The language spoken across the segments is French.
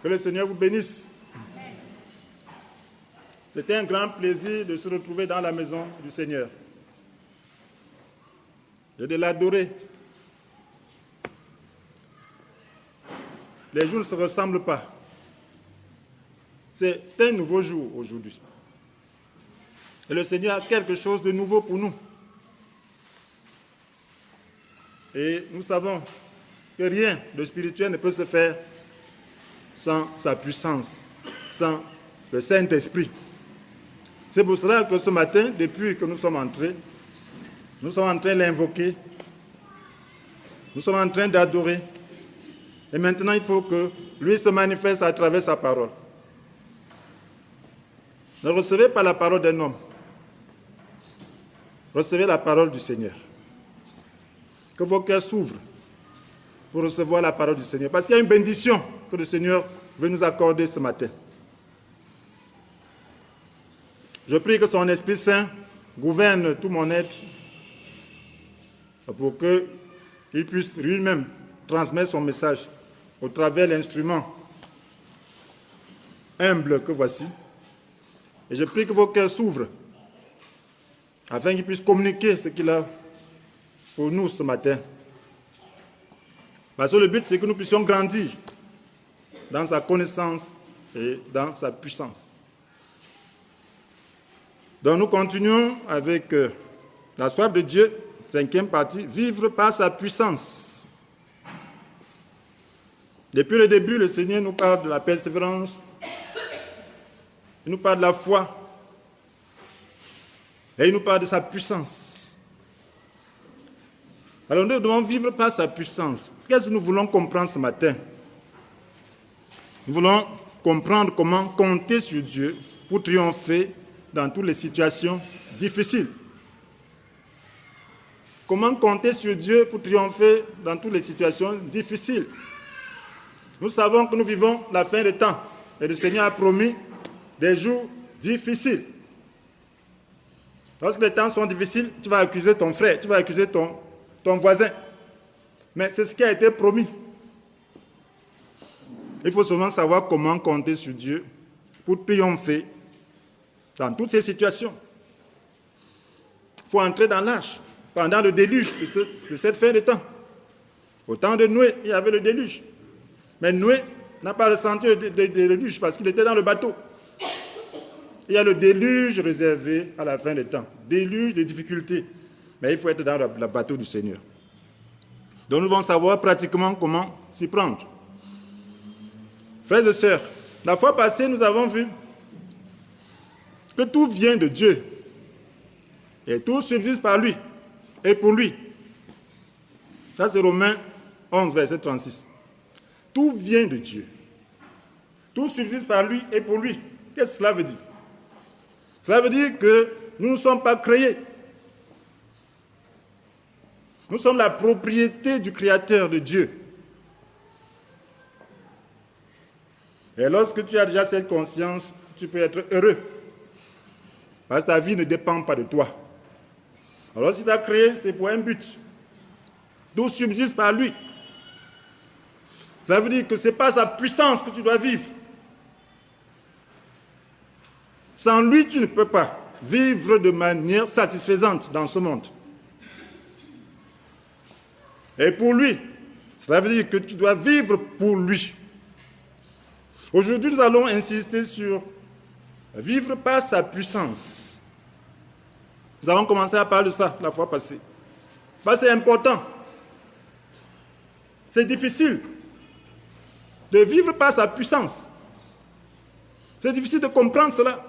Que le Seigneur vous bénisse. C'était un grand plaisir de se retrouver dans la maison du Seigneur et de l'adorer. Les jours ne se ressemblent pas. C'est un nouveau jour aujourd'hui. Et le Seigneur a quelque chose de nouveau pour nous. Et nous savons que rien de spirituel ne peut se faire sans sa puissance, sans le Saint-Esprit. C'est pour cela que ce matin, depuis que nous sommes entrés, nous sommes en train de l'invoquer, nous sommes en train d'adorer. Et maintenant, il faut que lui se manifeste à travers sa parole. Ne recevez pas la parole d'un homme. Recevez la parole du Seigneur. Que vos cœurs s'ouvrent pour recevoir la parole du Seigneur. Parce qu'il y a une bénédiction que le Seigneur veut nous accorder ce matin. Je prie que son Esprit Saint gouverne tout mon être pour qu'il puisse lui-même transmettre son message au travers de l'instrument humble que voici. Et je prie que vos cœurs s'ouvrent afin qu'il puisse communiquer ce qu'il a pour nous ce matin. Parce que le but, c'est que nous puissions grandir dans sa connaissance et dans sa puissance. Donc nous continuons avec la soif de Dieu, 5e partie, vivre par sa puissance. Depuis le début, le Seigneur nous parle de la persévérance, il nous parle de la foi, et il nous parle de sa puissance. Alors nous devons vivre par sa puissance. Qu'est-ce que nous voulons comprendre ce matin? Nous voulons comprendre comment compter sur Dieu pour triompher dans toutes les situations difficiles. Comment compter sur Dieu pour triompher dans toutes les situations difficiles? Nous savons que nous vivons la fin des temps et le Seigneur a promis des jours difficiles. Lorsque les temps sont difficiles, tu vas accuser ton frère, tu vas accuser ton voisin. Mais c'est ce qui a été promis. Il faut seulement savoir comment compter sur Dieu pour triompher dans toutes ces situations. Il faut entrer dans l'âge pendant le déluge de cette fin de temps. Au temps de Noé, il y avait le déluge. Mais Noé n'a pas ressenti le déluge parce qu'il était dans le bateau. Il y a le déluge réservé à la fin des temps. Déluge de difficultés. Mais il faut être dans le bateau du Seigneur. Donc nous allons savoir pratiquement comment s'y prendre. Frères et sœurs, la fois passée, nous avons vu que tout vient de Dieu. Et tout subsiste par lui et pour lui. Ça, c'est Romains 11, verset 36. Tout vient de Dieu. Tout subsiste par lui et pour lui. Qu'est-ce que cela veut dire? Cela veut dire que nous ne sommes pas créés. Nous sommes la propriété du Créateur de Dieu. Et lorsque tu as déjà cette conscience, tu peux être heureux. Parce que ta vie ne dépend pas de toi. Alors si tu as créé, c'est pour un but. Tout subsiste par lui. Ça veut dire que ce n'est pas sa puissance que tu dois vivre. Sans lui, tu ne peux pas vivre de manière satisfaisante dans ce monde. Et pour lui, cela veut dire que tu dois vivre pour lui. Aujourd'hui, nous allons insister sur vivre par sa puissance. Nous avons commencé à parler de ça la fois passée. Parce que c'est important. C'est difficile de vivre par sa puissance. C'est difficile de comprendre cela.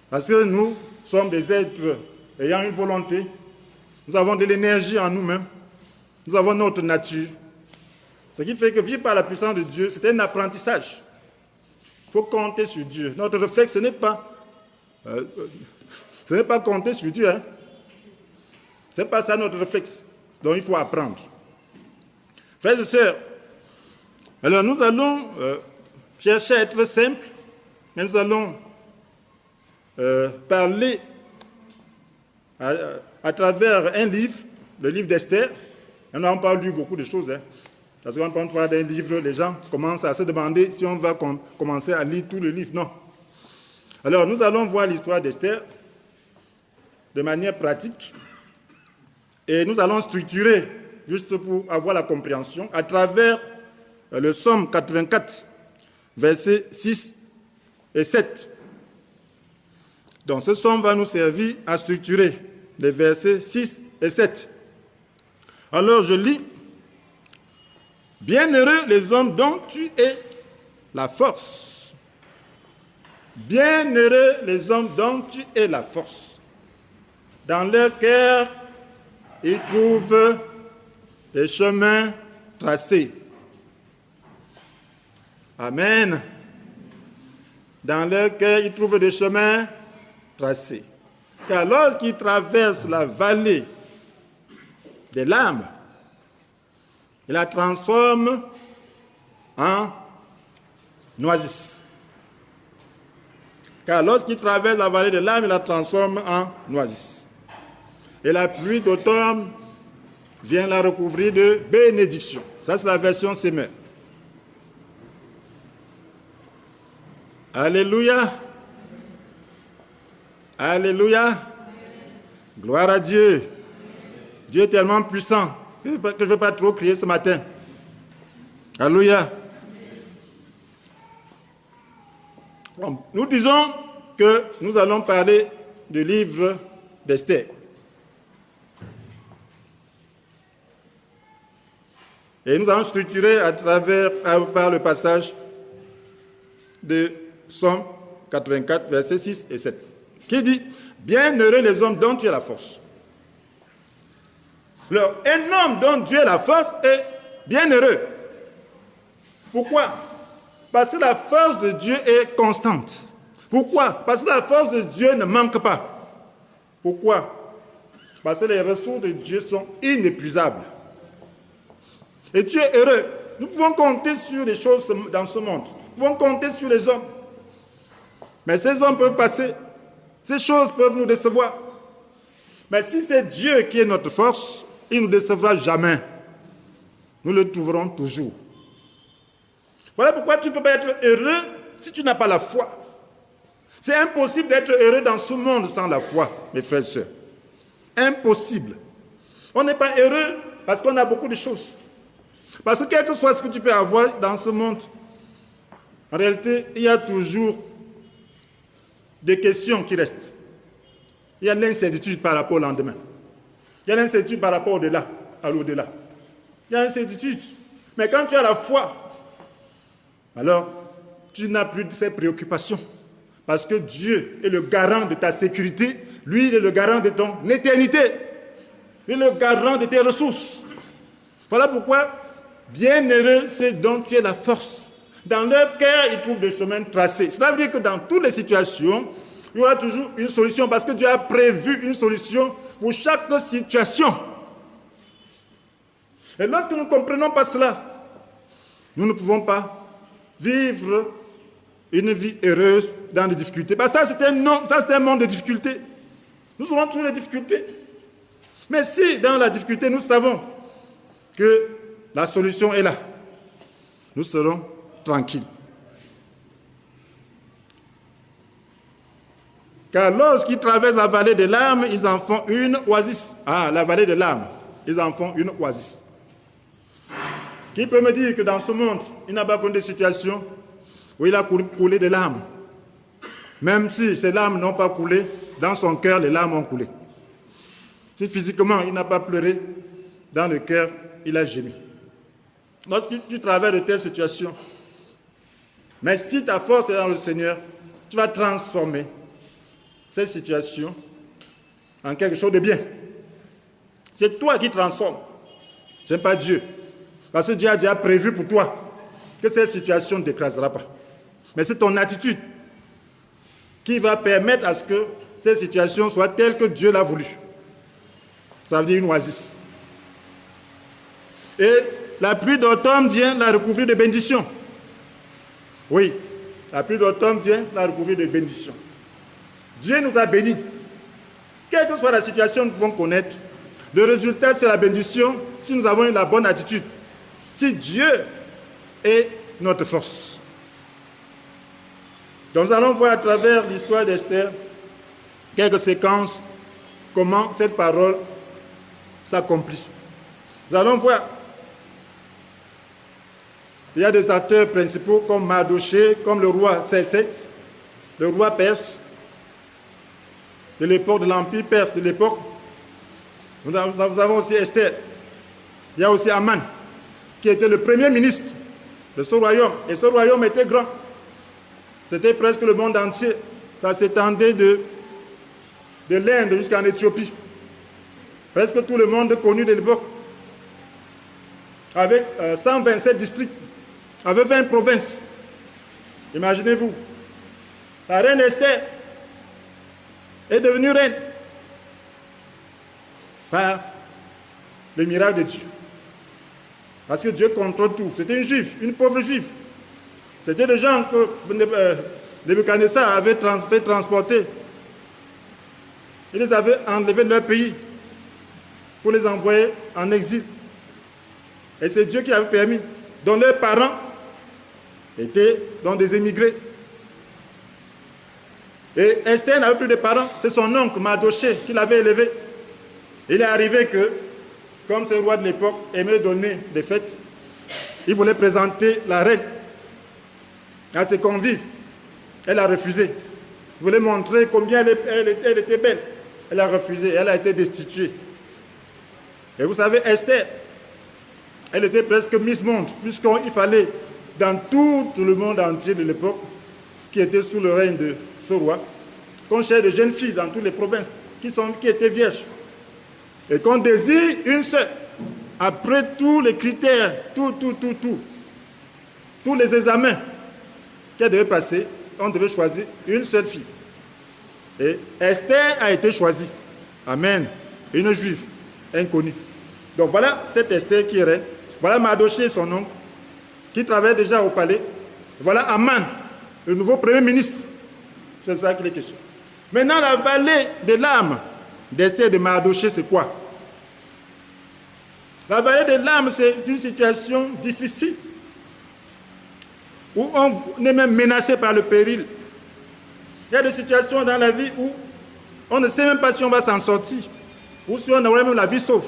Parce que nous sommes des êtres ayant une volonté. Nous avons de l'énergie en nous-mêmes. Nous avons notre nature. Ce qui fait que vivre par la puissance de Dieu, c'est un apprentissage. Il faut compter sur Dieu. Notre réflexe, ce n'est pas compter sur Dieu. Ce n'est pas ça notre réflexe. Donc il faut apprendre. Frères et sœurs, alors nous allons chercher à être simples, mais nous allons parler à travers un livre, le livre d'Esther. Nous n'avons pas lu beaucoup de choses. Parce qu'on prend trois des livres, les gens commencent à se demander si on va commencer à lire tous les livres. Non. Alors, nous allons voir l'histoire d'Esther de manière pratique et nous allons structurer, juste pour avoir la compréhension, à travers le Psaume 84, versets 6 et 7. Donc, ce psaume va nous servir à structurer les versets 6 et 7. Alors, je lis. Bienheureux les hommes dont tu es la force. Bienheureux les hommes dont tu es la force. Dans leur cœur, ils trouvent les chemins tracés. Amen. Dans leur cœur, ils trouvent des chemins tracés. Car lorsqu'ils traversent la vallée des larmes, il la transforme en oasis. Car lorsqu'il traverse la vallée des larmes, il la transforme en oasis. Et la pluie d'automne vient la recouvrir de bénédiction. Ça, c'est la version Semeur. Alléluia. Alléluia. Gloire à Dieu. Dieu est tellement puissant que je ne vais pas trop crier ce matin. Alléluia. Nous disons que nous allons parler du livre d'Esther. Et nous allons structurer par le passage de Psaume 84, versets 6 et 7, qui dit « Bienheureux les hommes dont tu es la force ». Alors, un homme dont Dieu est la force est bienheureux. Pourquoi? Parce que la force de Dieu est constante. Pourquoi? Parce que la force de Dieu ne manque pas. Pourquoi? Parce que les ressources de Dieu sont inépuisables. Et tu es heureux. Nous pouvons compter sur les choses dans ce monde. Nous pouvons compter sur les hommes. Mais ces hommes peuvent passer. Ces choses peuvent nous décevoir. Mais si c'est Dieu qui est notre force, il ne nous décevra jamais. Nous le trouverons toujours. Voilà pourquoi tu ne peux pas être heureux si tu n'as pas la foi. C'est impossible d'être heureux dans ce monde sans la foi, mes frères et sœurs. Impossible. On n'est pas heureux parce qu'on a beaucoup de choses. Parce que quel que soit ce que tu peux avoir dans ce monde, en réalité, il y a toujours des questions qui restent. Il y a l'incertitude par rapport au lendemain. Il y a l'incertitude par rapport au-delà, à l'au-delà. Il y a l'incertitude. Mais quand tu as la foi, alors tu n'as plus de ces préoccupations. Parce que Dieu est le garant de ta sécurité. Lui, il est le garant de ton éternité. Il est le garant de tes ressources. Voilà pourquoi, bienheureux, c'est dont tu es la force. Dans leur cœur, ils trouvent des chemins tracés. Cela veut dire que dans toutes les situations, il y aura toujours une solution parce que Dieu a prévu une solution pour chaque situation. Et lorsque nous ne comprenons pas cela, nous ne pouvons pas vivre une vie heureuse dans les difficultés. Parce que ça, c'est un monde de difficultés. Nous aurons toujours des difficultés. Mais si dans la difficulté, nous savons que la solution est là, nous serons tranquilles. Car lorsqu'ils traversent la vallée des larmes, ils en font une oasis. Ah, la vallée des larmes, ils en font une oasis. Qui peut me dire que dans ce monde, il n'a pas connu des situations où il a coulé des larmes? Même si ces larmes n'ont pas coulé, dans son cœur, les larmes ont coulé. Si physiquement, il n'a pas pleuré, dans le cœur, il a gémi. Lorsque tu traverses de telles situations, mais si ta force est dans le Seigneur, tu vas transformer cette situation en quelque chose de bien. C'est toi qui transformes. Ce n'est pas Dieu. Parce que Dieu a déjà prévu pour toi que cette situation ne t'écrasera pas. Mais c'est ton attitude qui va permettre à ce que cette situation soit telle que Dieu l'a voulu. Ça veut dire une oasis. Et la pluie d'automne vient la recouvrir de bénédictions. Oui, la pluie d'automne vient la recouvrir de bénédictions. Dieu nous a bénis. Quelle que soit la situation que nous pouvons connaître, le résultat, c'est la bénédiction si nous avons eu la bonne attitude. si Dieu est notre force. Donc nous allons voir à travers l'histoire d'Esther quelques séquences, comment cette parole s'accomplit. Nous allons voir. Il y a des acteurs principaux comme Mardochée, comme le roi Xerxès, le roi perse, de l'époque de l'Empire perse, de l'époque. Nous avons aussi Esther. Il y a aussi Aman, qui était le premier ministre de ce royaume. Et ce royaume était grand. C'était presque le monde entier. Ça s'étendait de l'Inde jusqu'en Éthiopie. Presque tout le monde connu de l'époque. Avec 127 districts, avec 20 provinces. Imaginez-vous. La reine Esther est devenue reine par le miracle de Dieu. Parce que Dieu contrôle tout. C'était une juive, une pauvre juive. C'était des gens que Nebuchadnezzar avait fait transporter. Il les avait enlevés de leur pays pour les envoyer en exil. Et c'est Dieu qui avait permis. Donc leurs parents étaient donc des émigrés. Et Esther n'avait plus de parents. C'est son oncle Mardochée qui l'avait élevé. Il est arrivé que, comme ce roi de l'époque aimait donner des fêtes, il voulait présenter la reine à ses convives. Elle a refusé. Il voulait montrer combien elle était belle. Elle a refusé. Elle a été destituée. Et vous savez, Esther, elle était presque Miss Monde, puisqu'il fallait, dans tout le monde entier de l'époque, qui était sous le règne de ce roi, qu'on cherche des jeunes filles dans toutes les provinces qui étaient vierges. Et qu'on désire une seule. Après tous les critères, tous les examens qu'elle devait passer, on devait choisir une seule fille. Et Esther a été choisie. Amen. Une juive inconnue. Donc voilà cette Esther qui est reine. Voilà Mardochée, son oncle, qui travaille déjà au palais. Voilà Aman, le nouveau premier ministre. C'est ça qu'il est question. Maintenant, la vallée des larmes d'Esther et de Mardochée, c'est quoi? La vallée des larmes, c'est une situation difficile, où on est même menacé par le péril. Il y a des situations dans la vie où on ne sait même pas si on va s'en sortir, ou si on aura même la vie sauve.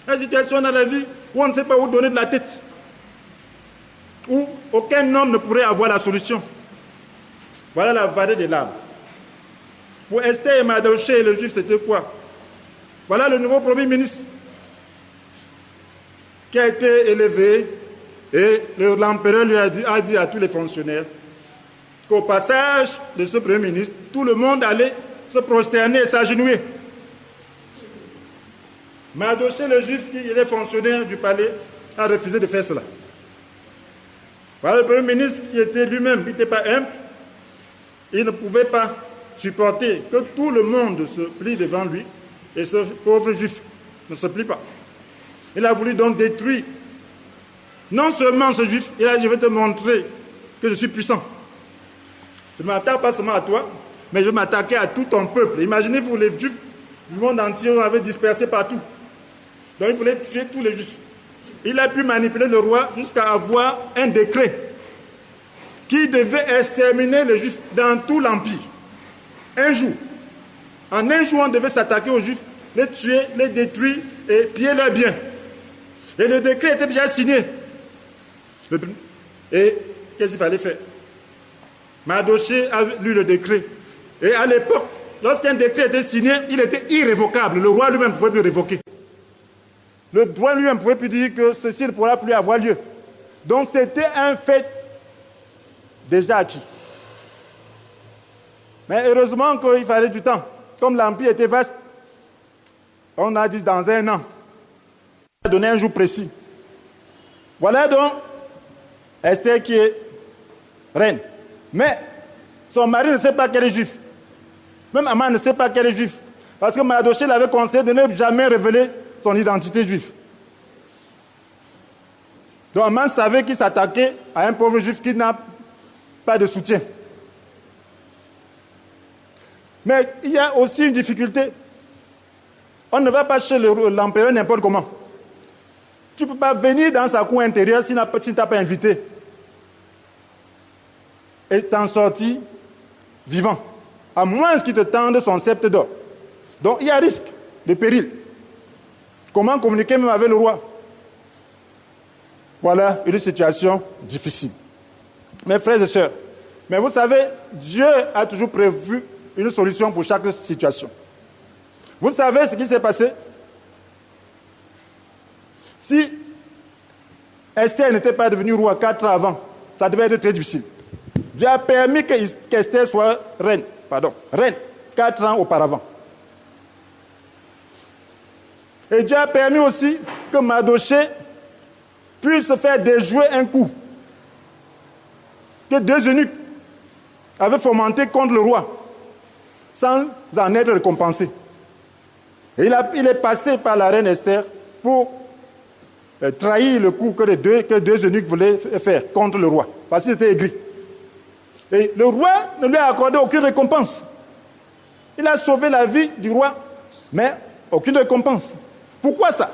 Il y a des situations dans la vie où on ne sait pas où donner de la tête, où aucun homme ne pourrait avoir la solution. Voilà la vallée des larmes. Pour Esther et Mardochée et le juif, c'était quoi? Voilà le nouveau premier ministre qui a été élevé, et l'empereur lui a dit à tous les fonctionnaires qu'au passage de ce premier ministre, tout le monde allait se prosterner et s'agenouiller. Mardochée, le juif qui était fonctionnaire du palais, a refusé de faire cela. Voilà le premier ministre qui était lui-même, il n'était pas humble, il ne pouvait pas supporter que tout le monde se plie devant lui, et ce pauvre juif ne se plie pas. Il a voulu donc détruire non seulement ce juif, il a dit: je vais te montrer que je suis puissant. Je ne m'attaque pas seulement à toi, mais je vais m'attaquer à tout ton peuple. Imaginez-vous, les juifs du monde entier, on avait dispersé partout. Donc il voulait tuer tous les juifs. Il a pu manipuler le roi jusqu'à avoir un décret qui devait exterminer les juifs dans tout l'empire. Un jour. En un jour, on devait s'attaquer aux juifs, les tuer, les détruire et piller leurs biens. Et le décret était déjà signé. Et qu'est-ce qu'il fallait faire? Mardochée a lu le décret. Et à l'époque, lorsqu'un décret était signé, il était irrévocable. Le roi lui-même ne pouvait plus révoquer. Le roi lui-même ne pouvait plus dire que ceci ne pourra plus avoir lieu. Donc c'était un fait déjà acquis. Mais heureusement qu'il fallait du temps. Comme l'empire était vaste, on a dit dans un an. On a donné un jour précis. Voilà donc Esther qui est reine. Mais son mari ne sait pas qu'elle est juive. Même Aman ne sait pas qu'elle est juive. Parce que Mardochée l'avait conseillé de ne jamais révéler son identité juive. Donc Aman savait qu'il s'attaquait à un pauvre juif qui n'a pas de soutien. Mais il y a aussi une difficulté. On ne va pas chez l'empereur n'importe comment. Tu ne peux pas venir dans sa cour intérieure si tu ne t'as pas invité. Et t'en sortir vivant. À moins qu'il te tende son sceptre d'or. Donc il y a risque de péril. Comment communiquer même avec le roi? Voilà une situation difficile. Mes frères et sœurs, mais vous savez, Dieu a toujours prévu une solution pour chaque situation. Vous savez ce qui s'est passé? Si Esther n'était pas devenue roi 4 ans avant, ça devait être très difficile. Dieu a permis qu'Esther soit reine 4 ans auparavant. Et Dieu a permis aussi que Mardochée puisse faire déjouer un coup que 2 eunuques avaient fomenté contre le roi, sans en être récompensé. Et il est passé par la reine Esther pour trahir le coup que deux eunuques voulaient faire contre le roi, parce qu'il était aigri. Et le roi ne lui a accordé aucune récompense. Il a sauvé la vie du roi, mais aucune récompense. Pourquoi ça?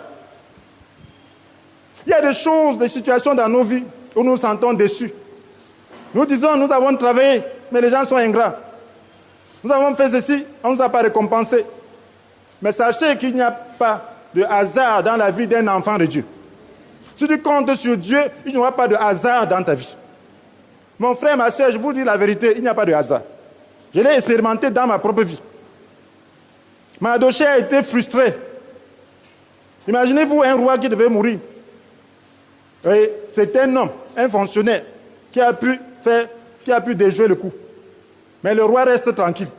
Il y a des choses, des situations dans nos vies où nous nous sentons déçus. Nous disons, nous avons travaillé, mais les gens sont ingrats. Nous avons fait ceci, on ne nous a pas récompensé. Mais sachez qu'il n'y a pas de hasard dans la vie d'un enfant de Dieu. Si tu comptes sur Dieu, il n'y aura pas de hasard dans ta vie. Mon frère, ma soeur, je vous dis la vérité, il n'y a pas de hasard. Je l'ai expérimenté dans ma propre vie. Mardochée a été frustré. Imaginez-vous un roi qui devait mourir. Et c'est un homme, un fonctionnaire, qui a pu déjouer le coup. Mais le roi reste tranquille,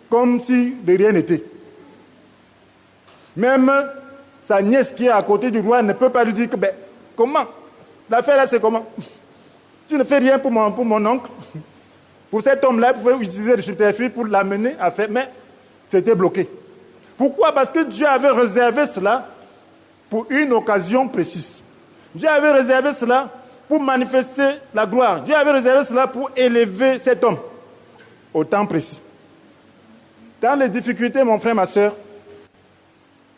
comme si de rien n'était. Même sa nièce qui est à côté du roi ne peut pas lui dire que, comment? L'affaire là, c'est comment? Tu ne fais rien pour mon oncle. Pour cet homme-là, il pouvait utiliser le subterfuge pour l'amener à faire, mais c'était bloqué. Pourquoi? Parce que Dieu avait réservé cela pour une occasion précise. Dieu avait réservé cela pour manifester la gloire. Dieu avait réservé cela pour élever cet homme au temps précis. Dans les difficultés, mon frère, ma soeur,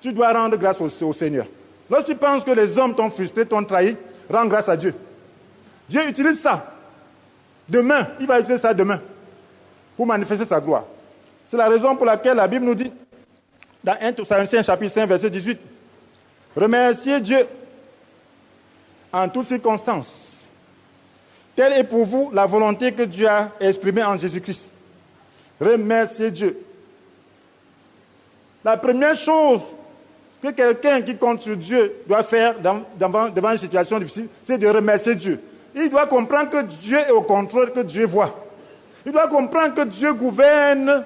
tu dois rendre grâce au Seigneur. Lorsque tu penses que les hommes t'ont frustré, t'ont trahi, rends grâce à Dieu. Dieu utilise ça. Demain, il va utiliser ça demain pour manifester sa gloire. C'est la raison pour laquelle la Bible nous dit, dans 1 Thessaloniciens chapitre 5, verset 18, remerciez Dieu en toutes circonstances. Telle est pour vous la volonté que Dieu a exprimée en Jésus-Christ. Remerciez Dieu. La première chose que quelqu'un qui compte sur Dieu doit faire devant une situation difficile, c'est de remercier Dieu. Il doit comprendre que Dieu est au contrôle, que Dieu voit. Il doit comprendre que Dieu gouverne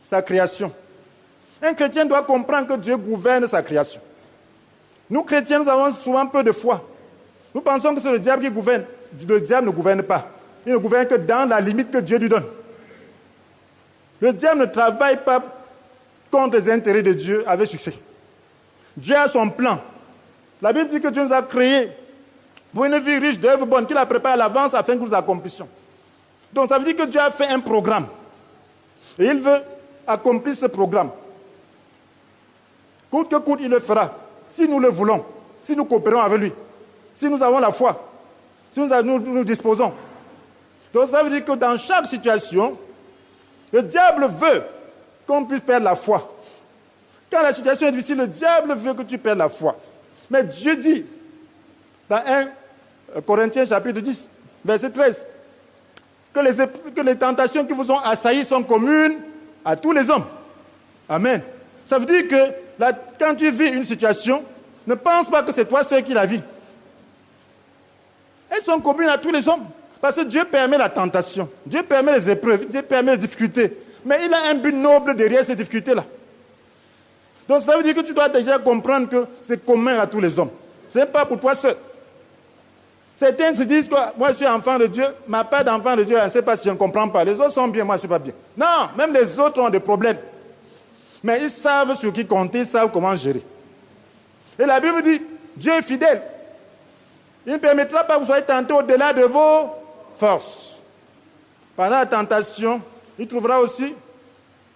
sa création. Un chrétien doit comprendre que Dieu gouverne sa création. Nous, chrétiens, nous avons souvent peu de foi. Nous pensons que c'est le diable qui gouverne. Le diable ne gouverne pas. Il ne gouverne que dans la limite que Dieu lui donne. Le diable ne travaille pas contre les intérêts de Dieu avec succès. Dieu a son plan. La Bible dit que Dieu nous a créés pour une vie riche d'œuvres bonnes, qu'il a préparé à l'avance afin que nous accomplissions. Donc ça veut dire que Dieu a fait un programme. Et il veut accomplir ce programme. Coûte que coûte, il le fera. Si nous le voulons, si nous coopérons avec lui, si nous avons la foi, si nous disposons. Donc ça veut dire que dans chaque situation, le diable veut qu'on puisse perdre la foi. Quand la situation est difficile, le diable veut que tu perdes la foi. Mais Dieu dit, dans 1 Corinthiens chapitre 10, verset 13, que les tentations qui vous ont assaillis sont communes à tous les hommes. Amen. Ça veut dire que quand tu vis une situation, ne pense pas que c'est toi seul qui la vis. Elles sont communes à tous les hommes. Parce que Dieu permet la tentation. Dieu permet les épreuves. Dieu permet les difficultés. Mais il a un but noble derrière ces difficultés-là. Donc ça veut dire que tu dois déjà comprendre que c'est commun à tous les hommes. Ce n'est pas pour toi seul. Certains se disent que moi je suis enfant de Dieu, ma part d'enfant de Dieu, je ne sais pas si je ne comprends pas. Les autres sont bien, moi je ne suis pas bien. Non, même les autres ont des problèmes. Mais ils savent sur qui compter, ils savent comment gérer. Et la Bible dit, Dieu est fidèle. Il ne permettra pas que vous soyez tentés au-delà de vos forces. Pendant la tentation, il trouvera aussi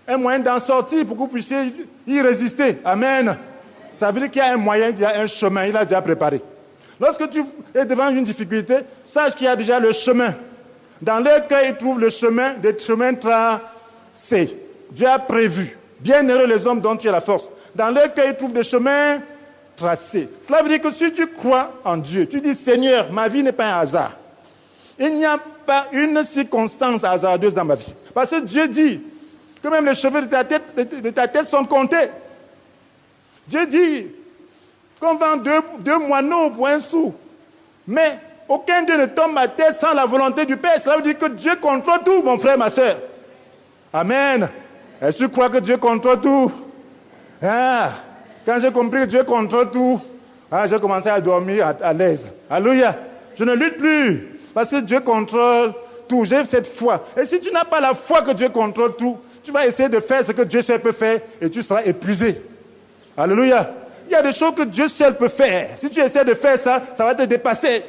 un moyen d'en sortir pour que vous puissiez y résister. Amen. ça veut dire qu'il y a un moyen, il y a un chemin, il a déjà préparé. Lorsque tu es devant une difficulté, sache qu'il y a déjà le chemin. Dans leur cœur, ils trouvent le chemin, des chemins tracés. Dieu a prévu. Bienheureux les hommes dont tu as la force. Dans leur cœur, ils trouvent des chemins tracés. Cela veut dire que si tu crois en Dieu, tu dis, Seigneur, ma vie n'est pas un hasard. Il n'y a pas une circonstance hasardeuse dans ma vie. Parce que Dieu dit que même les cheveux de ta tête sont comptés. Dieu dit qu'on vend deux moineaux pour un sou. Mais aucun Dieu ne tombe à terre sans la volonté du Père. Cela veut dire que Dieu contrôle tout, mon frère, ma soeur. Amen. Est-ce que tu crois que Dieu contrôle tout? Quand j'ai compris que Dieu contrôle tout, j'ai commencé à dormir à l'aise. Alléluia. Je ne lutte plus. Parce que Dieu contrôle tout. J'ai cette foi. Et si tu n'as pas la foi que Dieu contrôle tout, tu vas essayer de faire ce que Dieu seul peut faire et tu seras épuisé. Alléluia. Il y a des choses que Dieu seul peut faire. Si tu essaies de faire ça, ça va te dépasser.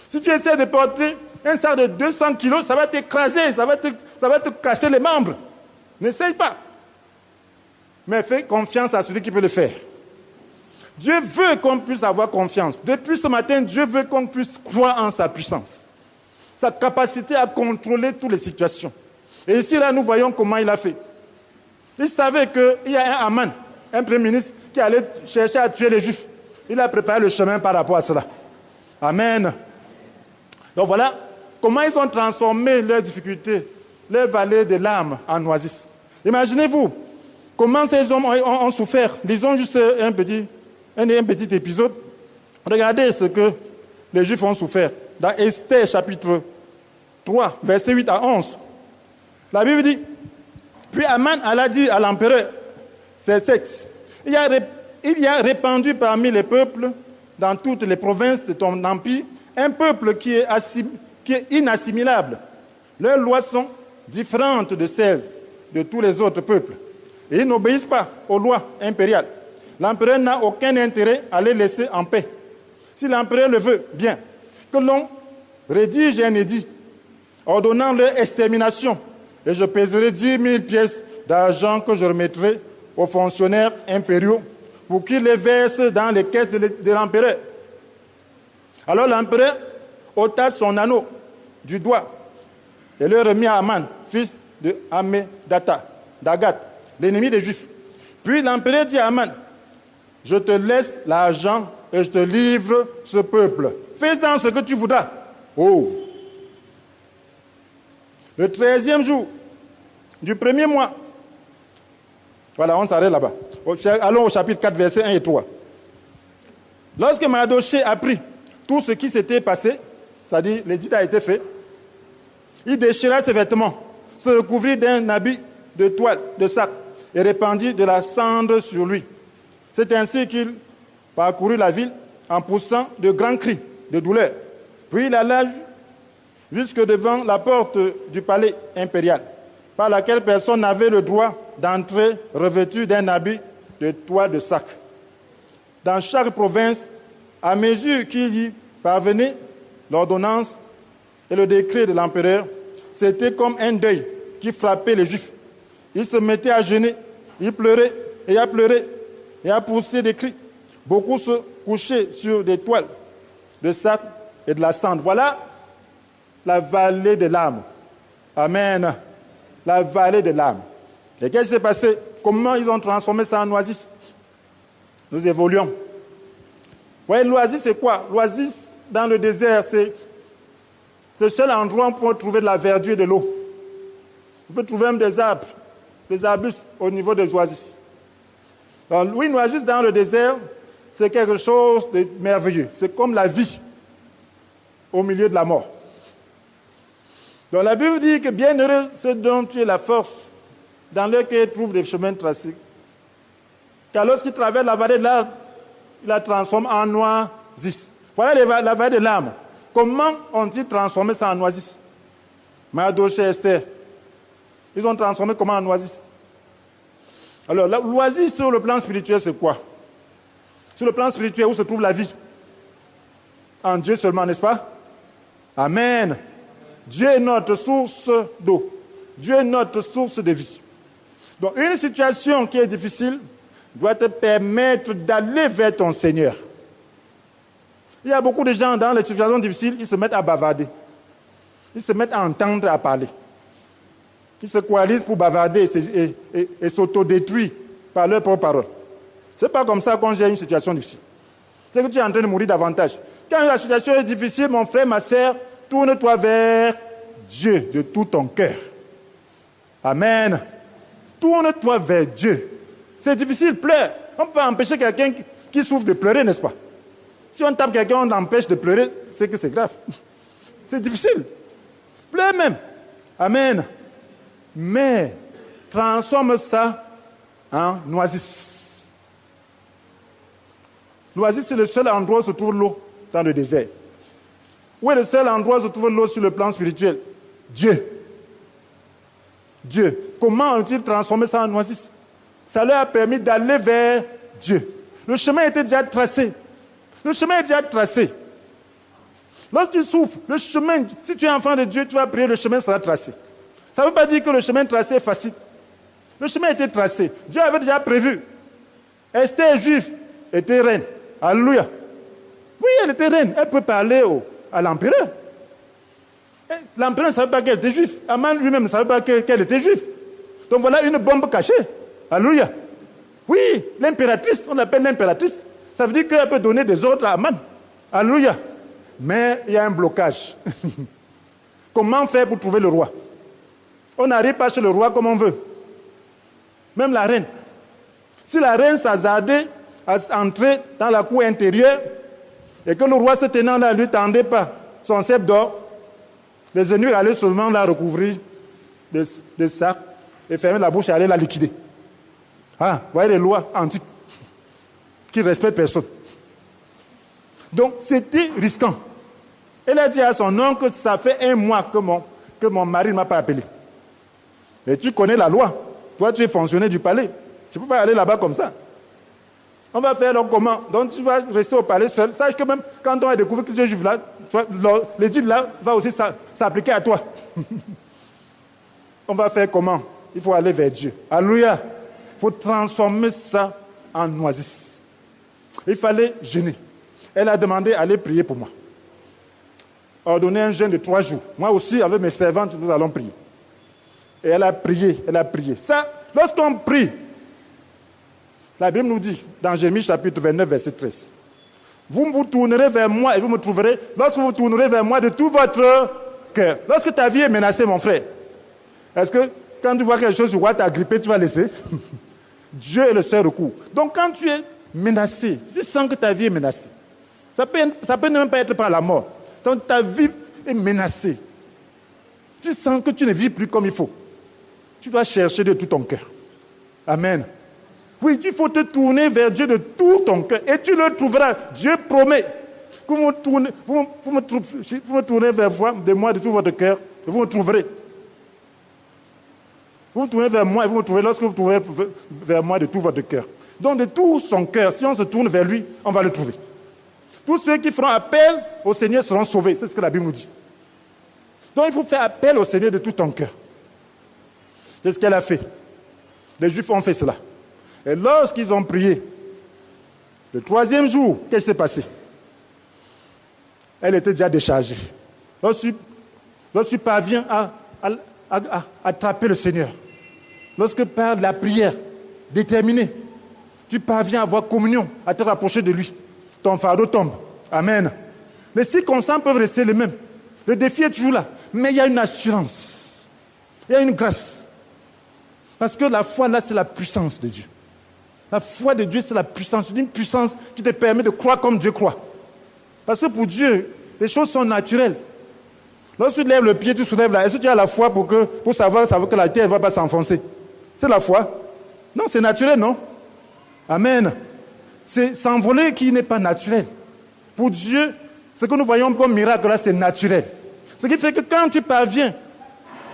Si tu essaies de porter un sac de 200 kilos, ça va t'écraser, ça va te casser les membres. N'essaye pas. Mais fais confiance à celui qui peut le faire. Dieu veut qu'on puisse avoir confiance. Depuis ce matin, Dieu veut qu'on puisse croire en sa puissance. Sa capacité à contrôler toutes les situations. Et ici, là, nous voyons comment il a fait. Il savait qu'il y a un Aman, un premier ministre, qui allait chercher à tuer les Juifs. Il a préparé le chemin par rapport à cela. Amen. Donc voilà comment ils ont transformé leurs difficultés, leur vallée de larmes en oasis. Imaginez-vous comment ces hommes ont souffert. Disons juste un petit épisode. Regardez ce que les Juifs ont souffert. Dans Esther chapitre 3, versets 8 à 11. La Bible dit, puis Aman alla dire à l'empereur, c'est sexe, il y a répandu parmi les peuples, dans toutes les provinces de ton empire, un peuple qui est inassimilable. Leurs lois sont différentes de celles de tous les autres peuples. Et ils n'obéissent pas aux lois impériales. L'empereur n'a aucun intérêt à les laisser en paix. Si l'empereur le veut, bien, que l'on rédige un édit ordonnant leur extermination, et je pèserai 10 000 pièces d'argent que je remettrai aux fonctionnaires impériaux pour qu'ils les versent dans les caisses de l'empereur. Alors l'empereur ôta son anneau du doigt et le remit à Aman, fils de Hammédatha, d'Agathe, l'ennemi des Juifs. Puis l'empereur dit à Aman, je te laisse l'argent et je te livre ce peuple. Fais-en ce que tu voudras. Oh! Le 13e jour du premier mois. Voilà, on s'arrête là-bas. Allons au chapitre 4, versets 1 et 3. Lorsque Mardochée apprit tout ce qui s'était passé, c'est-à-dire l'édit a été fait, il déchira ses vêtements, se recouvrit d'un habit de toile, de sac, et répandit de la cendre sur lui. C'est ainsi qu'il parcourut la ville en poussant de grands cris de douleur. Puis il alla jusque devant la porte du palais impérial, par laquelle personne n'avait le droit d'entrer revêtu d'un habit de toile de sac. Dans chaque province, à mesure qu'il y parvenait, l'ordonnance et le décret de l'empereur, c'était comme un deuil qui frappait les Juifs. Ils se mettaient à jeûner, ils pleuraient et à pleurer et à pousser des cris. Beaucoup se couchaient sur des toiles de sac et de la cendre. Voilà la vallée des larmes. Amen. La vallée des larmes. Et qu'est-ce qui s'est passé? Comment ils ont transformé ça en oasis? Nous évoluons. Vous voyez, l'oasis, c'est quoi? L'oasis, dans le désert, c'est le seul endroit où on peut trouver de la verdure et de l'eau. On peut trouver même des arbres, des arbustes au niveau des oasis. Donc, oui, une oasis dans le désert, c'est quelque chose de merveilleux. C'est comme la vie au milieu de la mort. Donc la Bible dit que bienheureux ceux dont tu es la force, dans lesquels trouve des chemins tracés. Car lorsqu'il traverse la vallée de larmes, il la transforme en oasis. Voilà la vallée de larmes. Comment ont-ils transformé ça en oasis? Mardochée, Esther. Ils ont transformé comment en oasis? Alors, l'oasis sur le plan spirituel, c'est quoi? Sur le plan spirituel, où se trouve la vie? En Dieu seulement, n'est-ce pas? Amen. Dieu est notre source d'eau. Dieu est notre source de vie. Donc, une situation qui est difficile, doit te permettre d'aller vers ton Seigneur. Il y a beaucoup de gens dans les situations difficiles, ils se mettent à bavarder. Ils se mettent à entendre, à parler. Ils se coalisent pour bavarder et s'autodétruire par leurs propres paroles. Ce n'est pas comme ça qu'on gère une situation difficile. C'est que tu es en train de mourir davantage. Quand la situation est difficile, mon frère, ma soeur, tourne-toi vers Dieu de tout ton cœur. Amen. Tourne-toi vers Dieu. C'est difficile, pleure. On peut empêcher quelqu'un qui souffre de pleurer, n'est-ce pas? Si on tape quelqu'un, on l'empêche de pleurer, c'est que c'est grave. C'est difficile. Pleure même. Amen. Mais transforme ça en oasis. L'oasis, c'est le seul endroit où se trouve l'eau dans le désert. Où est le seul endroit où se trouve l'eau sur le plan spirituel? Dieu. Dieu. Comment ont-ils transformé ça en oasis? Ça leur a permis d'aller vers Dieu. Le chemin était déjà tracé. Le chemin est déjà tracé. Lorsque tu souffres, le chemin, si tu es enfant de Dieu, tu vas prier, le chemin sera tracé. Ça ne veut pas dire que le chemin tracé est facile. Le chemin était tracé. Dieu avait déjà prévu. Esther est juive, était reine. Alléluia. Oui, elle était reine. Elle peut parler à l'empereur. L'empereur ne savait pas qu'elle était juive. Aman lui-même ne savait pas qu'elle était juive. Donc voilà une bombe cachée. Alléluia. Oui, l'impératrice, on l'appelle l'impératrice. Ça veut dire qu'elle peut donner des ordres à Aman. Alléluia. Mais il y a un blocage. Comment faire pour trouver le roi? On n'arrive pas chez le roi comme on veut. Même la reine. Si la reine s'hasardait à entrer dans la cour intérieure et que le roi se tenant là ne lui tendait pas son sceptre d'or, les eunuques allaient seulement la recouvrir des sacs et fermer la bouche et aller la liquider. Ah, vous voyez les lois antiques qui ne respectent personne. Donc, c'était risquant. Elle a dit à son oncle, ça fait 1 mois que mon mari ne m'a pas appelé. Et tu connais la loi. Toi, tu es fonctionnaire du palais. Tu ne peux pas aller là-bas comme ça. On va faire donc comment? Donc, tu vas rester au palais seul. Sache que même quand on a découvert que tu es juif là, l'édit là va aussi s'appliquer à toi. On va faire comment? Il faut aller vers Dieu. Alléluia. Il faut transformer ça en oasis. Il fallait jeûner. Elle a demandé d'aller prier pour moi. Ordonner un jeûne de 3 jours. Moi aussi, avec mes servantes, nous allons prier. Et elle a prié, elle a prié. Ça, lorsqu'on prie, la Bible nous dit, dans Jérémie chapitre 29, verset 13, vous vous tournerez vers moi et vous me trouverez, lorsque vous tournerez vers moi de tout votre cœur. Lorsque ta vie est menacée, mon frère, est-ce que quand tu vois quelque chose sur quoi tu as grippé, tu vas laisser? Dieu est le seul recours. Donc quand tu es menacé, tu sens que ta vie est menacée. Ça peut même pas être par la mort. Donc ta vie est menacée. Tu sens que tu ne vis plus comme il faut. Tu dois chercher de tout ton cœur. Amen. Oui, il faut te tourner vers Dieu de tout ton cœur. Et tu le trouveras. Dieu promet que vous me tournez vers moi de tout votre cœur, et vous me trouverez. Vous vous tournez vers moi et vous me trouverez lorsque vous tournez vers moi de tout votre cœur. Donc de tout son cœur, si on se tourne vers lui, on va le trouver. Tous ceux qui feront appel au Seigneur seront sauvés. C'est ce que la Bible nous dit. Donc il faut faire appel au Seigneur de tout ton cœur. C'est ce qu'elle a fait. Les Juifs ont fait cela. Et lorsqu'ils ont prié, le 3e jour, qu'est-ce qui s'est passé? Elle était déjà déchargée. Lorsque tu parviens à attraper le Seigneur, lorsque par la prière déterminée, tu parviens à avoir communion, à te rapprocher de lui, ton fardeau tombe. Amen. Les circonstances peuvent rester les mêmes. Le défi est toujours là. Mais il y a une assurance. Il y a une grâce. Parce que la foi, là, c'est la puissance de Dieu. La foi de Dieu, c'est la puissance. C'est une puissance qui te permet de croire comme Dieu croit. Parce que pour Dieu, les choses sont naturelles. Lorsque tu lèves le pied, tu soulèves là. Est-ce que tu as la foi pour savoir que la terre ne va pas s'enfoncer? C'est la foi. Non, c'est naturel, non? Amen. C'est s'envoler qui n'est pas naturel. Pour Dieu, ce que nous voyons comme miracle là, c'est naturel. Ce qui fait que quand tu parviens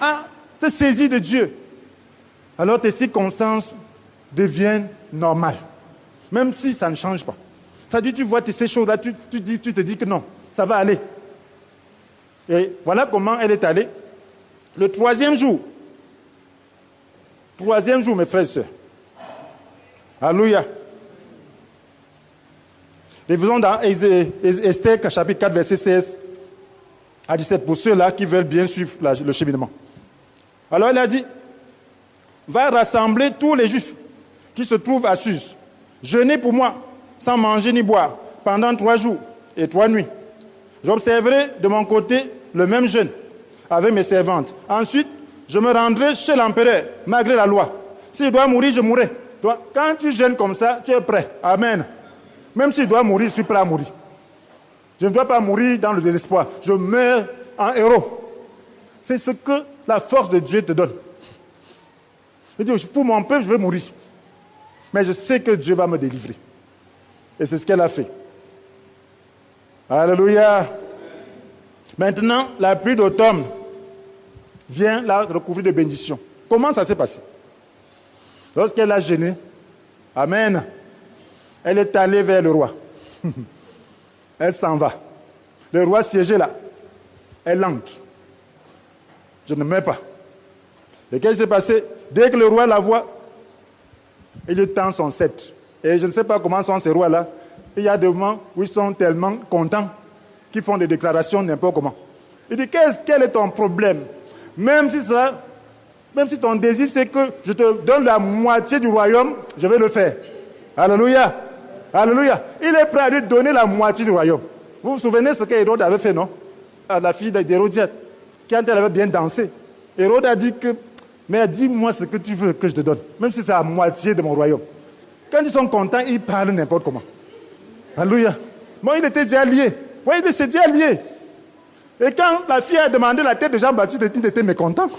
à te saisir de Dieu, alors tes circonstances deviennent normales. Même si ça ne change pas. Ça dit, tu vois ces choses-là, tu te dis que non, ça va aller. Et voilà comment elle est allée. Le 3e jour, mes frères et sœurs. Alléluia. Revenons dans Esther chapitre 4, verset 16 à 17, pour ceux-là qui veulent bien suivre le cheminement. Alors elle a dit, va rassembler tous les Juifs qui se trouvent à Suse. Jeûnez pour moi, sans manger ni boire, pendant 3 jours et 3 nuits. J'observerai de mon côté le même jeûne avec mes servantes. Ensuite, je me rendrai chez l'empereur, malgré la loi. S'il doit mourir, je mourrai. Quand tu jeûnes comme ça, tu es prêt. Amen. Même s'il doit mourir, je suis prêt à mourir. Je ne dois pas mourir dans le désespoir. Je meurs en héros. C'est ce que la force de Dieu te donne. Je dis, pour mon peuple, je vais mourir. Mais je sais que Dieu va me délivrer. Et c'est ce qu'elle a fait. Alléluia. Maintenant, la pluie d'automne vient la recouvrir de bénédictions. Comment ça s'est passé? Lorsqu'elle a jeûné, amen, elle est allée vers le roi. Elle s'en va. Le roi siégeait là. Elle entre. Je ne meurs pas. Et qu'est-ce qui s'est passé? Dès que le roi la voit, il tend son sceptre. Et je ne sais pas comment sont ces rois-là. Il y a des moments où ils sont tellement contents qu'ils font des déclarations n'importe comment. Il dit, quel est ton problème? Même si ton désir c'est que je te donne la moitié du royaume, je vais le faire. Alléluia. Alléluia. Il est prêt à lui donner la moitié du royaume. Vous vous souvenez ce qu'Hérode avait fait, non? À la fille d'Hérodiade, quand elle avait bien dansé. Hérode a dit que, mais dis-moi ce que tu veux que je te donne, même si c'est la moitié de mon royaume. Quand ils sont contents, ils parlent n'importe comment. Alléluia. Moi, il était déjà lié. Oui, il était déjà lié. Et quand la fille a demandé la tête de Jean-Baptiste, il était mécontent.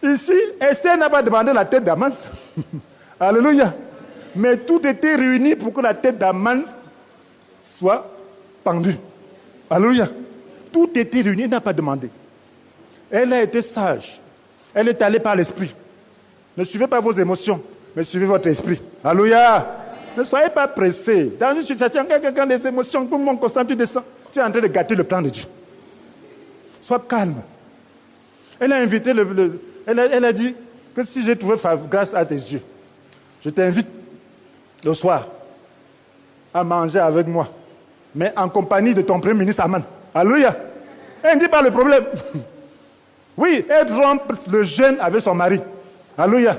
Ici, Esther n'a pas demandé la tête d'Aman. Alléluia. Mais tout était réuni pour que la tête d'Aman soit pendue. Alléluia. Tout était réuni, elle n'a pas demandé. Elle a été sage. Elle est allée par l'esprit. Ne suivez pas vos émotions, mais suivez votre esprit. Alléluia. Ne soyez pas pressés. Dans une situation, quand les émotions, tout le monde constant, tu descends. Tu es en train de gâter le plan de Dieu. Sois calme. Elle a invité elle a dit que si j'ai trouvé grâce à tes yeux, je t'invite le soir à manger avec moi, mais en compagnie de ton premier ministre Aman. Alléluia. Elle ne dit pas le problème. Oui, elle rompt le jeûne avec son mari. Alléluia.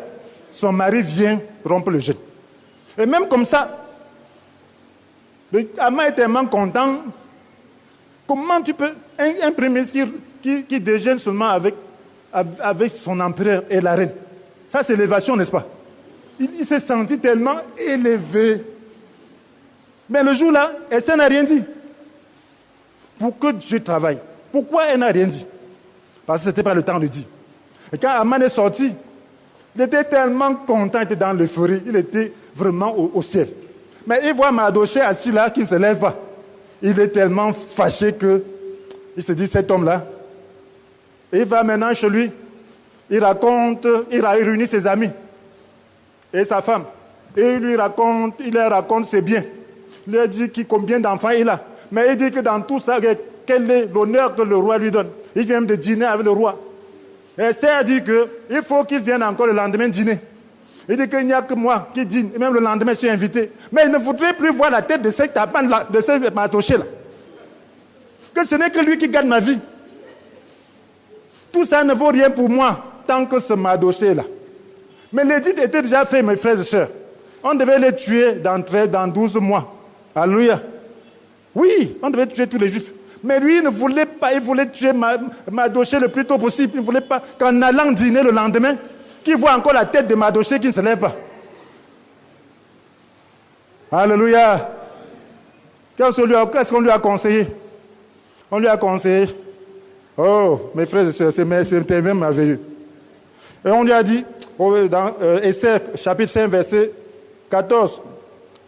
Son mari vient rompre le jeûne. Et même comme ça, Aman est tellement content. Comment tu peux, un premier ministre qui déjeune seulement avec son empereur et la reine, ça c'est l'élévation, n'est-ce pas? Il s'est senti tellement élevé. Mais le jour-là, Esther n'a rien dit. Pour que Dieu travaille. Pourquoi elle n'a rien dit? Parce que ce n'était pas le temps de dire. Et quand Aman est sorti, il était tellement content, il était dans l'euphorie, il était vraiment au ciel. Mais il voit Mardochée assis là, qui ne se lève pas. Il est tellement fâché qu'il se dit, cet homme-là, il va maintenant chez lui, il réunit ses amis et sa femme. Et il leur raconte ses biens. Il leur dit combien d'enfants il a. Mais il dit que dans tout ça, quel est l'honneur que le roi lui donne. Il vient de dîner avec le roi. Et Esther dit qu'il faut qu'il vienne encore le lendemain dîner. Il dit qu'il n'y a que moi qui dîne. Et même le lendemain, je suis invité. Mais il ne voudrait plus voir la tête de ce Mardochée-là. Que ce n'est que lui qui gagne ma vie. Tout ça ne vaut rien pour moi, tant que ce Mardochée-là. Mais l'édit était déjà fait, mes frères et sœurs. On devait les tuer dans 12 mois. Alléluia. Oui, on devait tuer tous les Juifs. Mais lui, il ne voulait pas, il voulait tuer Mardochée le plus tôt possible. Il ne voulait pas qu'en allant dîner le lendemain, qu'il voit encore la tête de Mardochée qui ne se lève pas. Alléluia. Qu'est-ce qu'on lui a conseillé? On lui a conseillé, oh, mes frères et sœurs, c'était même merveilleux. Et on lui a dit, dans Esther, chapitre 5, verset 14,